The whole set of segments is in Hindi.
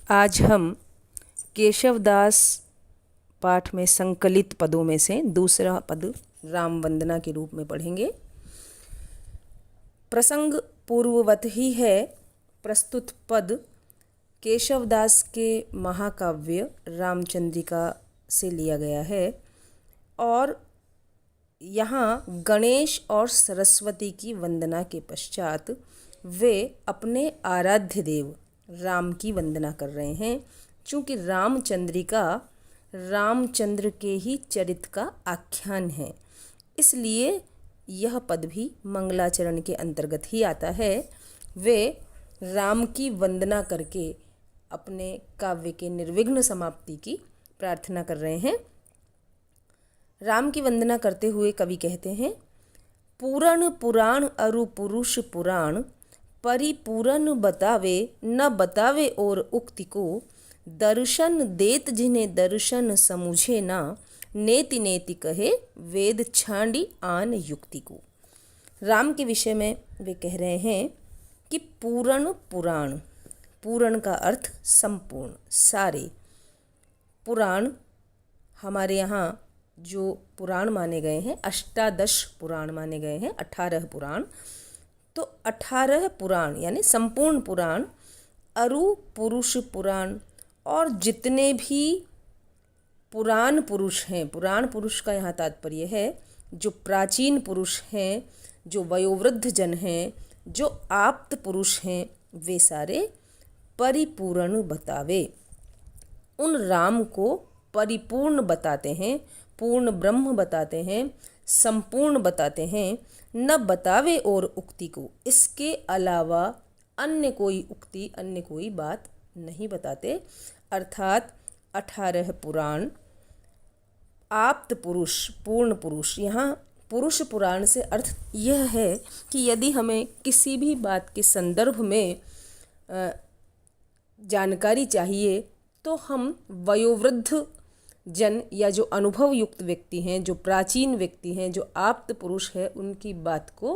आज हम केशवदास पाठ में संकलित पदों में से दूसरा पद राम वंदना के रूप में पढ़ेंगे। प्रसंग पूर्ववत ही है। प्रस्तुत पद केशवदास के महाकाव्य रामचंद्रिका से लिया गया है और यहाँ गणेश और सरस्वती की वंदना के पश्चात वे अपने आराध्य देव राम की वंदना कर रहे हैं। चूँकि रामचंद्रिका रामचंद्र के ही चरित्र का आख्यान है, इसलिए यह पद भी मंगलाचरण के अंतर्गत ही आता है। वे राम की वंदना करके अपने काव्य के निर्विघ्न समाप्ति की प्रार्थना कर रहे हैं। राम की वंदना करते हुए कवि कहते हैं, पूरण पुराण अरु पुरुष पुराण, परिपूरन बतावे न बतावे और उक्ति को, दर्शन देत जिन्हें दर्शन समुझे ना, नेति नेति कहे वेद छांडी आन युक्ति को। राम के विषय में वे कह रहे हैं कि पूर्ण पुराण, पूर्ण का अर्थ संपूर्ण, सारे। पुराण हमारे यहाँ जो पुराण माने गए हैं, अष्टादश पुराण माने गए हैं, 18 पुराण। तो 18 पुराण यानी संपूर्ण पुराण, अरु पुरुष पुराण, और जितने भी पुराण पुरुष हैं, पुराण पुरुष का यहाँ तात्पर्य है जो प्राचीन पुरुष हैं, जो वयोवृद्ध जन हैं, जो आप्त पुरुष हैं, वे सारे परिपूर्ण बतावे। उन राम को परिपूर्ण बताते हैं, पूर्ण ब्रह्म बताते हैं, संपूर्ण बताते हैं। न बतावे और उक्ति को, इसके अलावा अन्य कोई उक्ति, अन्य कोई बात नहीं बताते। अर्थात 18 पुराण, आप्त पुरुष, पूर्ण पुरुष। यहाँ पुरुष पुराण से अर्थ यह है कि यदि हमें किसी भी बात के संदर्भ में जानकारी चाहिए तो हम वयोवृद्ध जन या जो अनुभव युक्त व्यक्ति हैं, जो प्राचीन व्यक्ति हैं, जो आप्त पुरुष है, उनकी बात को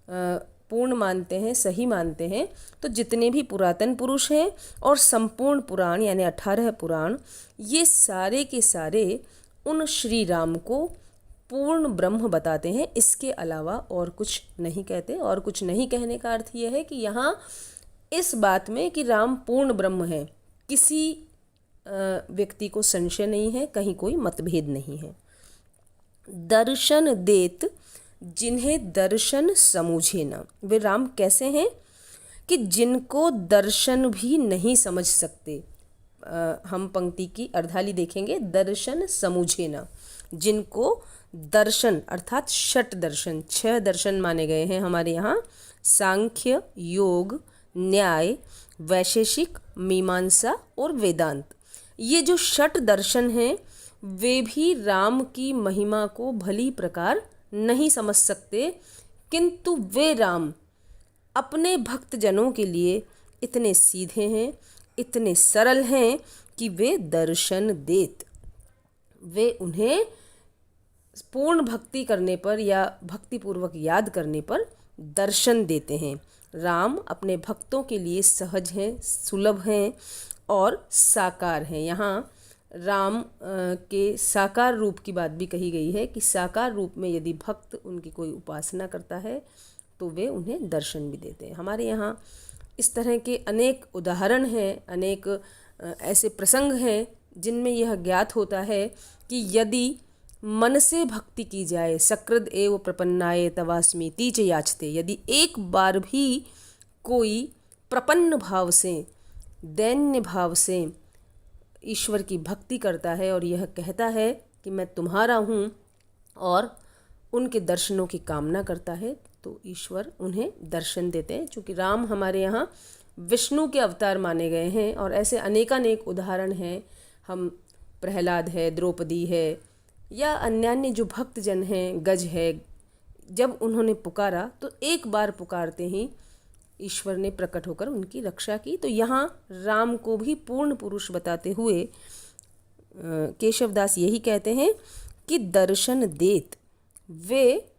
पूर्ण मानते हैं, सही मानते हैं। तो जितने भी पुरातन पुरुष हैं और संपूर्ण पुराण यानी 18 पुराण, ये सारे के सारे उन श्री राम को पूर्ण ब्रह्म बताते हैं। इसके अलावा और कुछ नहीं कहते। और कुछ नहीं कहने का अर्थ यह है कि यहाँ इस बात में कि राम पूर्ण ब्रह्म है, किसी व्यक्ति को संशय नहीं है, कहीं कोई मतभेद नहीं है। दर्शन देत जिन्हें दर्शन समझे ना, वे राम कैसे हैं कि जिनको दर्शन भी नहीं समझ सकते। हम पंक्ति की अर्धाली देखेंगे, दर्शन समझे ना, जिनको दर्शन अर्थात षट दर्शन, 6 दर्शन माने गए हैं हमारे यहाँ, सांख्य, योग, न्याय, वैशेषिक, मीमांसा और वेदांत। ये जो षट दर्शन हैं वे भी राम की महिमा को भली प्रकार नहीं समझ सकते, किंतु वे राम अपने भक्तजनों के लिए इतने सीधे हैं, इतने सरल हैं कि वे दर्शन देत, वे उन्हें पूर्ण भक्ति करने पर या भक्तिपूर्वक याद करने पर दर्शन देते हैं। राम अपने भक्तों के लिए सहज हैं, सुलभ हैं और साकार हैं। यहाँ राम के साकार रूप की बात भी कही गई है कि साकार रूप में यदि भक्त उनकी कोई उपासना करता है तो वे उन्हें दर्शन भी देते हैं। हमारे यहाँ इस तरह के अनेक उदाहरण हैं, अनेक ऐसे प्रसंग हैं जिनमें यह ज्ञात होता है कि यदि मन से भक्ति की जाए, सकृद एव प्रपन्नाय तवास्मीति च याचते, यदि एक बार भी कोई प्रपन्न भाव से, दैन्य भाव से ईश्वर की भक्ति करता है और यह कहता है कि मैं तुम्हारा हूँ और उनके दर्शनों की कामना करता है, तो ईश्वर उन्हें दर्शन देते हैं। चूँकि राम हमारे यहाँ विष्णु के अवतार माने गए हैं और ऐसे अनेकानेक उदाहरण हैं। हम प्रहलाद है, द्रौपदी है या अन्यान्य जो भक्तजन हैं, गज है, जब उन्होंने पुकारा तो एक बार पुकारते ही ईश्वर ने प्रकट होकर उनकी रक्षा की। तो यहाँ राम को भी पूर्ण पुरुष बताते हुए केशवदास यही कहते हैं कि दर्शन देत, वे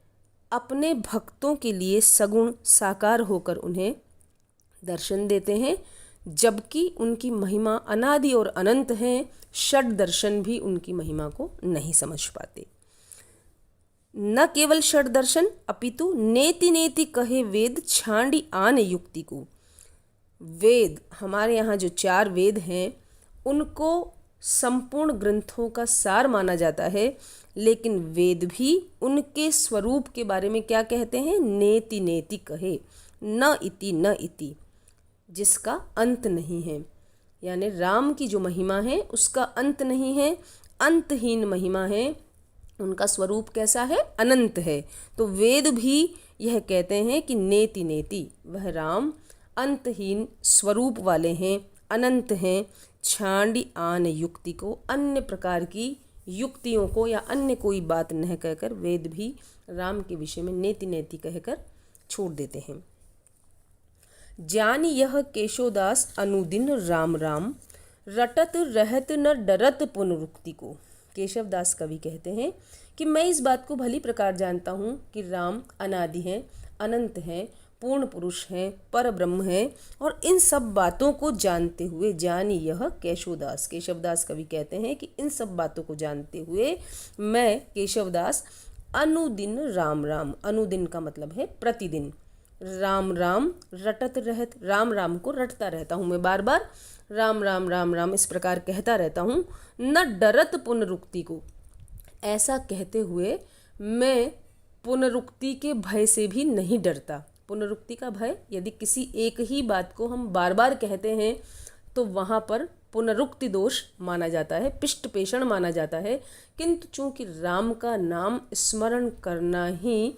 अपने भक्तों के लिए सगुण साकार होकर उन्हें दर्शन देते हैं। जबकि उनकी महिमा अनादि और अनंत हैं, षड दर्शन भी उनकी महिमा को नहीं समझ पाते। न केवल षड दर्शन अपितु नेति नेति कहे वेद छांडी आन युक्ति को। वेद, हमारे यहाँ जो 4 वेद हैं उनको संपूर्ण ग्रंथों का सार माना जाता है, लेकिन वेद भी उनके स्वरूप के बारे में क्या कहते हैं? नेति नेति कहे, न इति, जिसका अंत नहीं है। यानी राम की जो महिमा है उसका अंत नहीं है, अंतहीन महिमा है, उनका स्वरूप कैसा है? अनंत है। तो वेद भी यह कहते हैं कि नेति नेति, वह राम अंतहीन स्वरूप वाले हैं, अनंत हैं। छांडी आन युक्ति को, अन्य प्रकार की युक्तियों को या अन्य कोई बात न कहकर वेद भी राम के विषय में नेति नेति कहकर छोड़ देते हैं। जानी यह केशोदास अनुदिन राम राम, रटत रहत न डरत पुनरुक्ति को। केशवदास कवि कहते हैं कि मैं इस बात को भली प्रकार जानता हूँ कि राम अनादि हैं, अनंत हैं, पूर्ण पुरुष हैं, पर ब्रह्म हैं, और इन सब बातों को जानते हुए, जानी यह केशवदास, केशवदास कवि कहते हैं कि इन सब बातों को जानते हुए मैं केशवदास अनुदिन राम राम, अनुदिन का मतलब है प्रतिदिन, राम राम रटत रहत, राम राम को रटता रहता हूँ मैं, बार बार राम राम राम राम इस प्रकार कहता रहता हूँ। न डरत पुनरुक्ति को, ऐसा कहते हुए मैं पुनरुक्ति के भय से भी नहीं डरता। पुनरुक्ति का भय, यदि किसी एक ही बात को हम बार बार कहते हैं तो वहाँ पर पुनरुक्ति दोष माना जाता है, पिष्ट पेषण माना जाता है। किंतु चूंकि राम का नाम स्मरण करना ही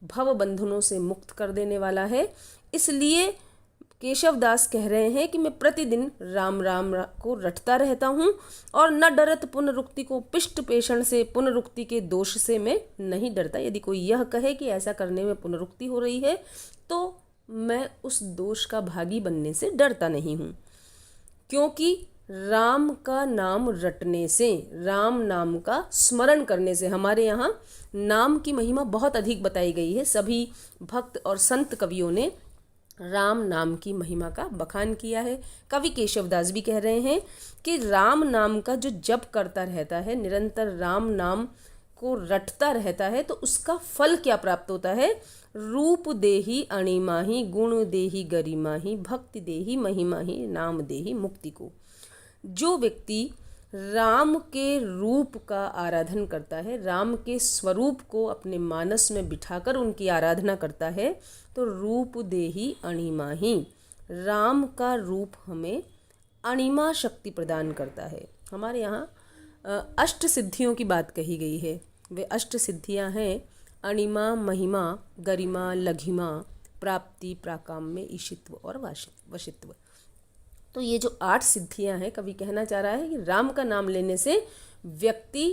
भव बंधनों से मुक्त कर देने वाला है, इसलिए केशवदास कह रहे हैं कि मैं प्रतिदिन राम राम को रटता रहता हूँ और न डरत पुनरुक्ति को, पिष्ट पेषण से, पुनरुक्ति के दोष से मैं नहीं डरता। यदि कोई यह कहे कि ऐसा करने में पुनरुक्ति हो रही है तो मैं उस दोष का भागी बनने से डरता नहीं हूँ, क्योंकि राम का नाम रटने से, राम नाम का स्मरण करने से, हमारे यहाँ नाम की महिमा बहुत अधिक बताई गई है। सभी भक्त और संत कवियों ने राम नाम की महिमा का बखान किया है। कवि केशवदास भी कह रहे हैं कि राम नाम का जो जप करता रहता है, निरंतर राम नाम को रटता रहता है, तो उसका फल क्या प्राप्त होता है? रूप देही अणिमाही, गुण देही गरिमाही, भक्ति देही महिमाही, नाम देही मुक्ति को। जो व्यक्ति राम के रूप का आराधन करता है, राम के स्वरूप को अपने मानस में बिठाकर उनकी आराधना करता है, तो रूप देही अणिमाही, राम का रूप हमें अणिमा शक्ति प्रदान करता है। हमारे यहाँ अष्ट सिद्धियों की बात कही गई है। वे अष्ट सिद्धियाँ हैं अणिमा, महिमा, गरिमा, लघिमा, प्राप्ति, प्राकाम्य, ईशित्व और वशित्व। तो ये जो 8 सिद्धियां हैं, कवि कहना चाह रहा है कि राम का नाम लेने से व्यक्ति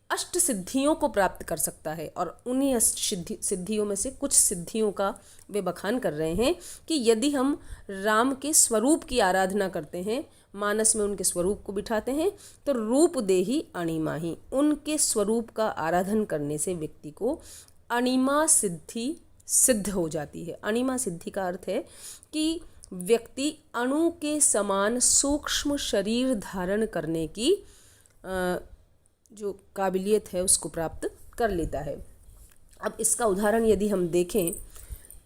अष्ट सिद्धियों को प्राप्त कर सकता है, और उन्हीं अष्ट सिद्धियों में से कुछ सिद्धियों का वे बखान कर रहे हैं कि यदि हम राम के स्वरूप की आराधना करते हैं, मानस में उनके स्वरूप को बिठाते हैं, तो रूप देही अणिमाही, उनके स्वरूप का आराधन करने से व्यक्ति को अणिमा सिद्धि सिद्ध हो जाती है। अणिमा सिद्धि का अर्थ है कि व्यक्ति अणु के समान सूक्ष्म शरीर धारण करने की जो काबिलियत है उसको प्राप्त कर लेता है। अब इसका उदाहरण यदि हम देखें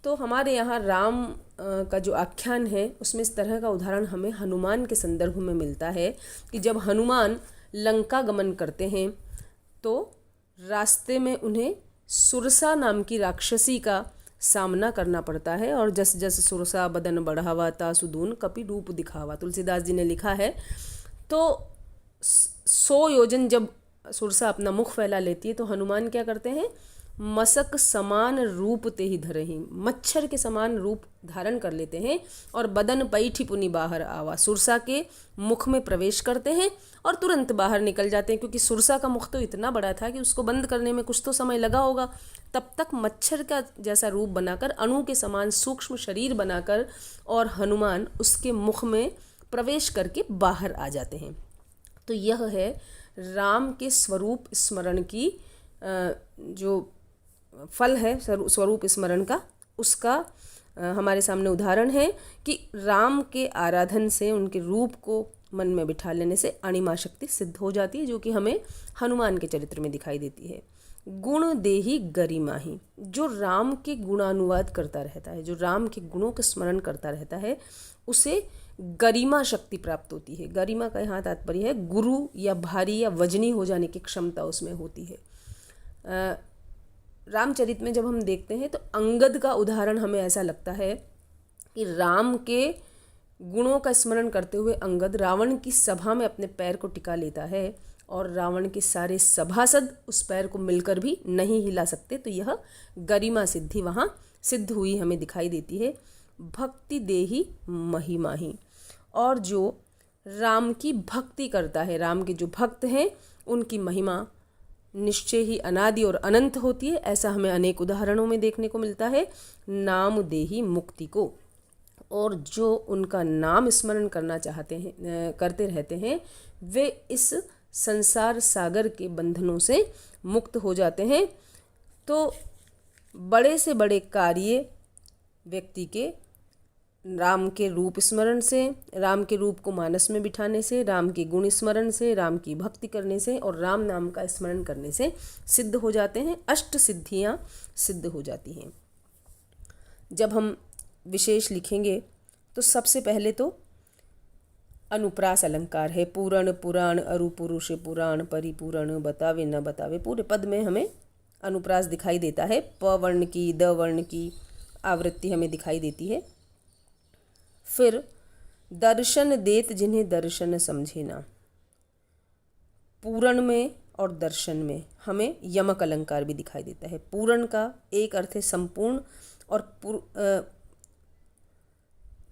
तो हमारे यहाँ राम का जो आख्यान है उसमें इस तरह का उदाहरण हमें हनुमान के संदर्भ में मिलता है कि जब हनुमान लंका गमन करते हैं तो रास्ते में उन्हें सुरसा नाम की राक्षसी का सामना करना पड़ता है, और जस जस सुरसा बदन बढ़ावा तासुदून कपि रूप दिखावा, तुलसीदास जी ने लिखा है। तो 100 योजन जब सुरसा अपना मुख फैला लेती है तो हनुमान क्या करते हैं? मसक समान रूप ते ही धरहि, मच्छर के समान रूप धारण कर लेते हैं और बदन पैठी पुनि बाहर आवा, सुरसा के मुख में प्रवेश करते हैं और तुरंत बाहर निकल जाते हैं, क्योंकि सुरसा का मुख तो इतना बड़ा था कि उसको बंद करने में कुछ तो समय लगा होगा। तब तक मच्छर का जैसा रूप बनाकर, अणु के समान सूक्ष्म शरीर बनाकर, और हनुमान उसके मुख में प्रवेश करके बाहर आ जाते हैं। तो यह है राम के स्वरूप स्मरण की जो फल है, स्वरूप स्मरण का, उसका हमारे सामने उदाहरण है कि राम के आराधन से, उनके रूप को मन में बिठा लेने से अणिमा शक्ति सिद्ध हो जाती है, जो कि हमें हनुमान के चरित्र में दिखाई देती है। गुण देही गरिमाही, जो राम के गुणानुवाद करता रहता है, जो राम के गुणों का स्मरण करता रहता है, उसे गरिमा शक्ति प्राप्त होती है। गरिमा का यहाँ तात्पर्य है गुरु या भारी या वजनी हो जाने की क्षमता उसमें होती है। रामचरित में जब हम देखते हैं तो अंगद का उदाहरण हमें ऐसा लगता है कि राम के गुणों का स्मरण करते हुए अंगद रावण की सभा में अपने पैर को टिका लेता है और रावण के सारे सभासद उस पैर को मिलकर भी नहीं हिला सकते। तो यह गरिमा सिद्धि वहाँ सिद्ध हुई हमें दिखाई देती है। भक्ति देही महिमाही, और जो राम की भक्ति करता है, राम के जो भक्त हैं, उनकी महिमा निश्चय ही अनादि और अनंत होती है। ऐसा हमें अनेक उदाहरणों में देखने को मिलता है। नाम देही मुक्ति को, और जो उनका नाम स्मरण करना चाहते हैं, करते रहते हैं, वे इस संसार सागर के बंधनों से मुक्त हो जाते हैं। तो बड़े से बड़े कार्य व्यक्ति के राम के रूप स्मरण से, राम के रूप को मानस में बिठाने से, राम के गुण स्मरण से, राम की भक्ति करने से और राम नाम का स्मरण करने से सिद्ध हो जाते हैं। अष्ट सिद्धियां सिद्ध हो जाती हैं। जब हम विशेष लिखेंगे तो सबसे पहले तो अनुप्रास अलंकार है। पूरण पुराण अरु पुरुष पुराण परिपूरण बतावे न बतावे, पूरे पद में हमें अनुप्रास दिखाई देता है। प वर्ण की, द वर्ण की आवृत्ति हमें दिखाई देती है। फिर दर्शन देत जिन्हें दर्शन समझे ना, पूरण में और दर्शन में हमें यमक अलंकार भी दिखाई देता है। पूरण का एक अर्थ है संपूर्ण, और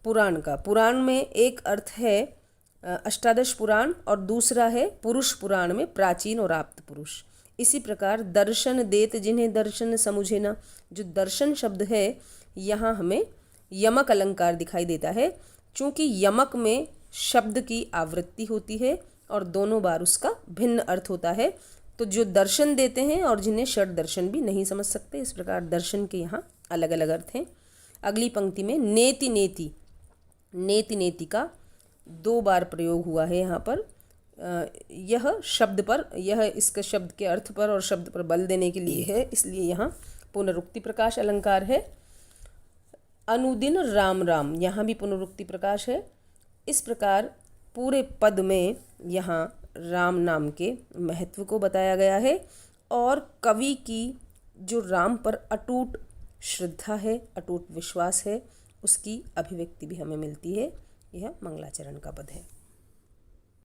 पुराण का, पुराण में एक अर्थ है अष्टादश पुराण और दूसरा है पुरुष पुराण में प्राचीन और आप्त पुरुष। इसी प्रकार दर्शन देत जिन्हें दर्शन समझे ना, जो दर्शन शब्द है यहाँ हमें यमक अलंकार दिखाई देता है, चूँकि यमक में शब्द की आवृत्ति होती है और दोनों बार उसका भिन्न अर्थ होता है। तो जो दर्शन देते हैं और जिन्हें षड दर्शन भी नहीं समझ सकते, इस प्रकार दर्शन के यहाँ अलग अलग अर्थ हैं। अगली पंक्ति में नेति नेति, नेति नेति का 2 बार प्रयोग हुआ है यहाँ पर। यह शब्द पर, यह इसके शब्द के अर्थ पर और शब्द पर बल देने के लिए है, इसलिए यहाँ पुनरुक्ति प्रकाश अलंकार है। अनुदिन राम राम, यहाँ भी पुनरुक्ति प्रकाश है। इस प्रकार पूरे पद में यहाँ राम नाम के महत्व को बताया गया है और कवि की जो राम पर अटूट श्रद्धा है, अटूट विश्वास है, उसकी अभिव्यक्ति भी हमें मिलती है। यह मंगलाचरण का पद है।